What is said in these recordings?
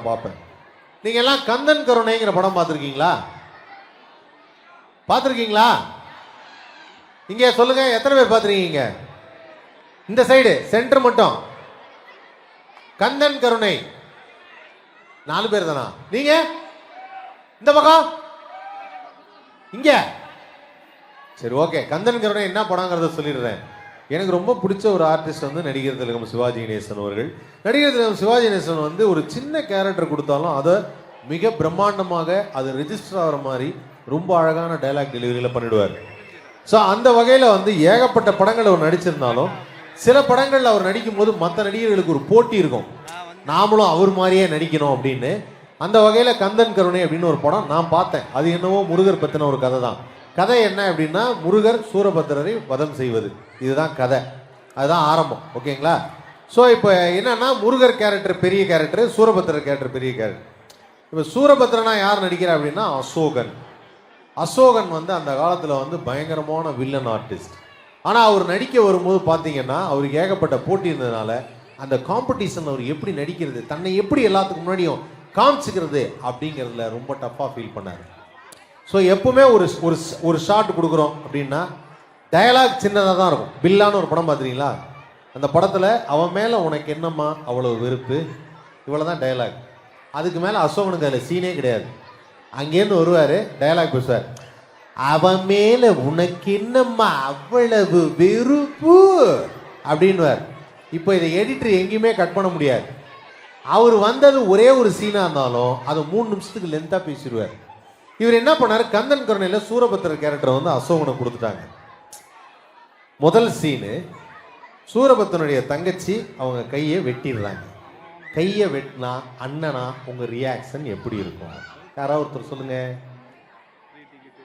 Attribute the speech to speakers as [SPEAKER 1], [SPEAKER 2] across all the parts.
[SPEAKER 1] பார்ப்பேன். நீங்க எல்லாம் கந்தன் கருணைங்கிற படம் பார்த்துருக்கீங்களா? பார்த்துருக்கீங்களா? இங்கே சொல்லுங்க, எத்தனை பேர் பார்த்துருக்கீங்க? இந்த சைடு சென்டர் மட்டும். கந்தன் கருணை 4 பேர் தானா? நீங்க இந்த பக்கம் இங்க. சரி, ஓகே. கந்தன் கருணை என்ன படங்கிறத சொல்லிடுறேன். எனக்கு ரொம்ப பிடிச்ச ஒரு ஆர்டிஸ்ட் வந்து நடிகர் திலகம் சிவாஜி கணேசன் அவர்கள். நடிகர் திலகம் சிவாஜி கணேசன் வந்து ஒரு சின்ன கேரக்டர் கொடுத்தாலும் அதை மிக பிரம்மாண்டமாக அது ரெஜிஸ்டர் ஆகிற மாதிரி ரொம்ப அழகான டைலாக் டெலிவரியில் பண்ணிடுவார். ஸோ அந்த வகையில் வந்து ஏகப்பட்ட படங்கள் அவர் நடிச்சிருந்தாலும் சில படங்களில் அவர் நடிக்கும் போது மற்ற நடிகர்களுக்கு ஒரு போட்டி இருக்கும், நாமளும் அவர் மாதிரியே நடிக்கணும் அப்படின்னு. அந்த வகையில் கந்தன் கருணை அப்படின்னு ஒரு படம் நான் பார்த்தேன். அது என்னவோ முருகர் பற்றின ஒரு கதை தான். கதை என்ன அப்படின்னா, முருகர் சூரபத்திரரை வதம் செய்வது, இதுதான் கதை. அதுதான் ஆரம்பம். ஓகேங்களா? ஸோ இப்போ என்னன்னா, முருகர் கேரக்டர் பெரிய கேரக்டர், சூரபத்திரர் கேரக்டர் பெரிய கேரக்டர். இப்போ சூரபத்திரனா யார் நடிக்கிறா அப்படின்னா அசோகன். அசோகன் வந்து அந்த காலத்தில் வந்து பயங்கரமான வில்லன் ஆர்டிஸ்ட். ஆனால் அவர் நடிக்க வரும்போது பார்த்தீங்கன்னா அவருக்கு ஏகப்பட்ட போட்டி இருந்ததுனால அந்த காம்படிஷன் அவர் எப்படி நடிக்கிறது, தன்னை எப்படி எல்லாத்துக்கு முன்னாடியும் காமிச்சிக்கிறது அப்படிங்கிறதுல ரொம்ப டஃப்பாக ஃபீல் பண்ணார். ஸோ எப்பவுமே ஒரு ஷாட் கொடுக்குறோம் அப்படின்னா டயலாக் சின்னதாக தான் இருக்கும். பில்லான்னு ஒரு படம் பார்த்துறீங்களா? அந்த படத்தில் அவன் மேலே உனக்கு என்னம்மா அவ்வளோ வெறுப்பு, இவ்வளோ தான் டயலாக். அதுக்கு மேலே அசோகனுக்கு அதில் சீனே கிடையாது. அங்கேருந்து வருவார், டயலாக் பேசுவார். அவன் மேலே உனக்கு என்னம்மா அவ்வளவு வெறுப்பு அப்படின்வார். இப்போ இதை எடிட்டர் எங்கேயுமே கட் பண்ண முடியாது. அவர் வந்தது ஒரே ஒரு சீனாக இருந்தாலும் அதை 3 நிமிஷத்துக்கு லென்த்தாக பேசிடுவார். இவர் என்ன பண்ணார், கந்தன் கருணையில் சூரபத்திரர் கேரக்டரை வந்து அசோகனை கொடுத்துட்டாங்க. முதல் சீனு, சூரபத்திரனுடைய தங்கச்சி அவங்க கையை வெட்டிடுறாங்க. கையை வெட்டினா அண்ணனா உங்க ரியாக்ஷன் எப்படி இருக்கும்? யாராவது ஒருத்தர் சொல்லுங்க,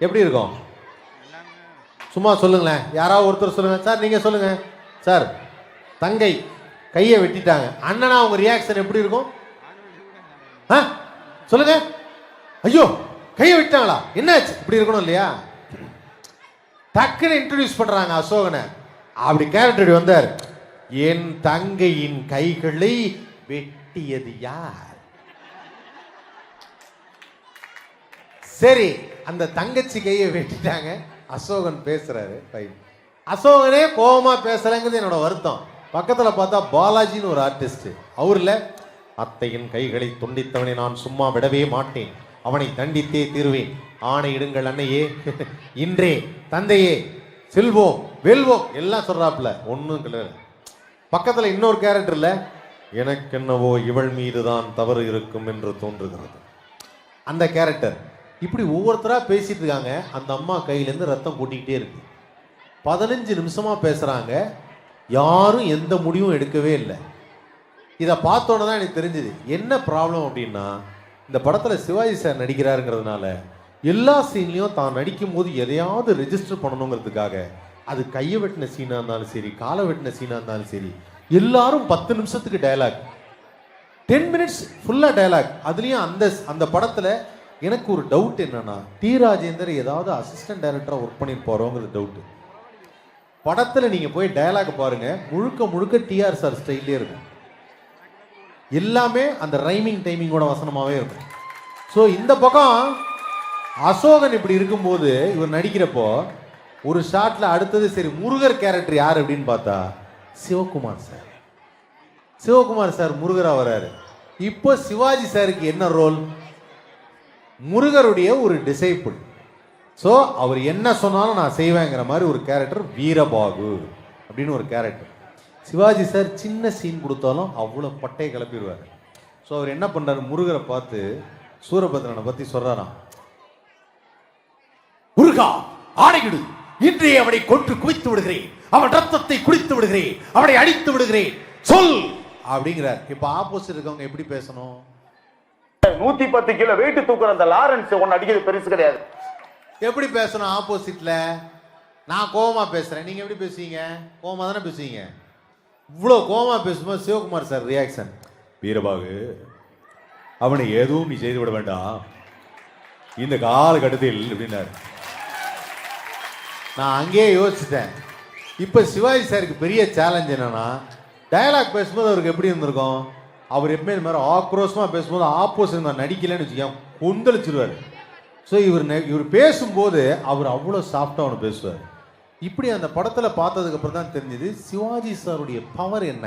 [SPEAKER 1] எப்படி இருக்கும்? சும்மா சொல்லுங்களேன், யாராவது ஒருத்தர் சொல்லுங்க. சார் நீங்க சொல்லுங்க. சார், தங்கை கையை வெட்டிட்டாங்க, அண்ணனா உங்க ரியாக்ஷன் எப்படி இருக்கும்? சொல்லுங்க. ஐயோ கையை விட்டாங்களா, என்னாச்சு, இப்படி இருக்கணும் இல்லையா? டக்குன்னு இன்ட்ரோடியூஸ் பண்றாங்க அசோகனை. அப்படி கேரக்டர் வந்தார். என் தங்கையின் கைகளை வெட்டியது யார்? சரி, அந்த தங்கச்சி கையை வெட்டிட்டாங்க. அசோகன் பேசுறாரு. அசோகனே கோபமா பேசலங்கிறது என்னோட வருத்தம். பக்கத்துல பார்த்தா பாலாஜின்னு ஒரு ஆர்டிஸ்ட். அவர்ல அத்தையின் கைகளை துண்டித்தவனை நான் சும்மா விடவே மாட்டேன், அவனை தண்டித்தே தீருவேன், ஆணையிடுங்கள் அன்னையே, இன்றே தந்தையே, செல்வோம் வெல்வோம் எல்லாம் சொல்றாப்புல. ஒன்றும் கிடையாது. பக்கத்தில் இன்னொரு கேரக்டர்ல எனக்கு என்னவோ இவள் மீதுதான் தவறு இருக்கும் என்று தோன்றுகிறது, அந்த கேரக்டர். இப்படி ஒவ்வொருத்தரா பேசிட்டு இருக்காங்க. அந்த அம்மா கையிலேருந்து ரத்தம் கூட்டிக்கிட்டே இருக்கு. 15 நிமிஷமா பேசுறாங்க, யாரும் எந்த முடிவும் எடுக்கவே இல்லை. இதை பார்த்தோன்னே தான் எனக்கு தெரிஞ்சுது என்ன ப்ராப்ளம் அப்படின்னா, இந்த படத்தில் சிவாஜி சார் நடிக்கிறாருங்கிறதுனால எல்லா சீன்லையும் தான் நடிக்கும் போது எதையாவது ரெஜிஸ்டர் பண்ணணுங்கிறதுக்காக, அது கையை வெட்டின சீனாக இருந்தாலும் சரி, காலை வெட்டின சீனாக இருந்தாலும் சரி, எல்லாரும் 10 நிமிஷத்துக்கு டயலாக், 10 மினிட்ஸ் ஃபுல்லாக டயலாக். அதுலேயும் அந்த படத்தில் எனக்கு ஒரு டவுட் என்னன்னா, டி ராஜேந்தர் ஏதாவது அசிஸ்டன்ட் டைரக்டராக ஒர்க் பண்ணியிருப்பாரோங்கிறது டவுட்டு. படத்தில் நீங்கள் போய் டயலாக் பாருங்க, முழுக்க முழுக்க டிஆர் சார் ஸ்டைல்லே இருக்கும். எல்லாமே அந்த ரைமிங் டைமிங்கோட வசனமாகவே இருக்கும். ஸோ இந்த பக்கம் அசோகன் இப்படி இருக்கும்போது இவர் நடிக்கிறப்போ ஒரு ஷாட்ல அடுத்தது சரி முருகர் கேரக்டர் யார் அப்படின்னு பார்த்தா சிவகுமார் சார். சிவகுமார் சார் முருகரா வராரு. இப்போ சிவாஜி சாருக்கு என்ன ரோல்? முருகருடைய ஒரு டிசைபிள். ஸோ அவர் என்ன சொன்னாலும் நான் செய்வேங்கிற மாதிரி ஒரு கேரக்டர் வீரபாகு அப்படின்னு ஒரு கேரக்டர். சிவாஜி சார் சின்ன சீன் கொடுத்தாலும் அவ்வளோ பட்டையை கிளப்பிடுவார். ஸோ அவர் என்ன பண்ணுறாரு, முருகரை பார்த்து சூரபத்ரனை பற்றி சொல்கிறாராம். முருகா ஆணையிடு, இன்றைய அவனை கொன்று குவித்து விடுகிறேன், அவன் ரத்தத்தை குடித்து விடுகிறேன், அவனை அடித்து விடுகிறேன், சொல் அப்படிங்கிறார். இப்போ ஆப்போசிட் இருக்கவங்க எப்படி பேசணும்?
[SPEAKER 2] 110 கிலோ வெயிட் தூக்குற அந்த லாரன்ஸ் ஒன்னு அடிக்கிறது பெருசு கிடையாது.
[SPEAKER 1] எப்படி பேசணும் ஆப்போசிட்ல? நான் கோவமா பேசுறேன், நீங்க எப்படி பேசுவீங்க? கோவமா தானே பேசுவீங்க. இவ்வளோ கோவமா பேசும்போது சிவகுமார் சார் ரியாக்ஷன், வீரபாகு அவனை எதுவும் நீ செய்து விட வேண்டாம் இந்த காலகட்டத்தில் அப்படின்னாரு. நான் அங்கேயே யோசிச்சிட்டேன். இப்போ சிவாஜி சாருக்கு பெரிய சேலஞ்ச் என்னன்னா, டயலாக் பேசும்போது அவருக்கு எப்படி இருந்திருக்கும்? அவர் எப்பவுமே இந்த மாதிரி ஆக்ரோஷமா பேசும்போது ஆப்போசிட் நான் நடிக்கலன்னு வச்சுக்கேன் கொந்தளிச்சிருவாரு. ஸோ இவர் பேசும்போது அவர் அவ்வளோ சாஃப்டாக அவனு பேசுவார். இப்படி அந்த படத்தில் பார்த்ததுக்கு அப்புறம் தான் தெரிஞ்சது சிவாஜி சாருடைய பவர் என்ன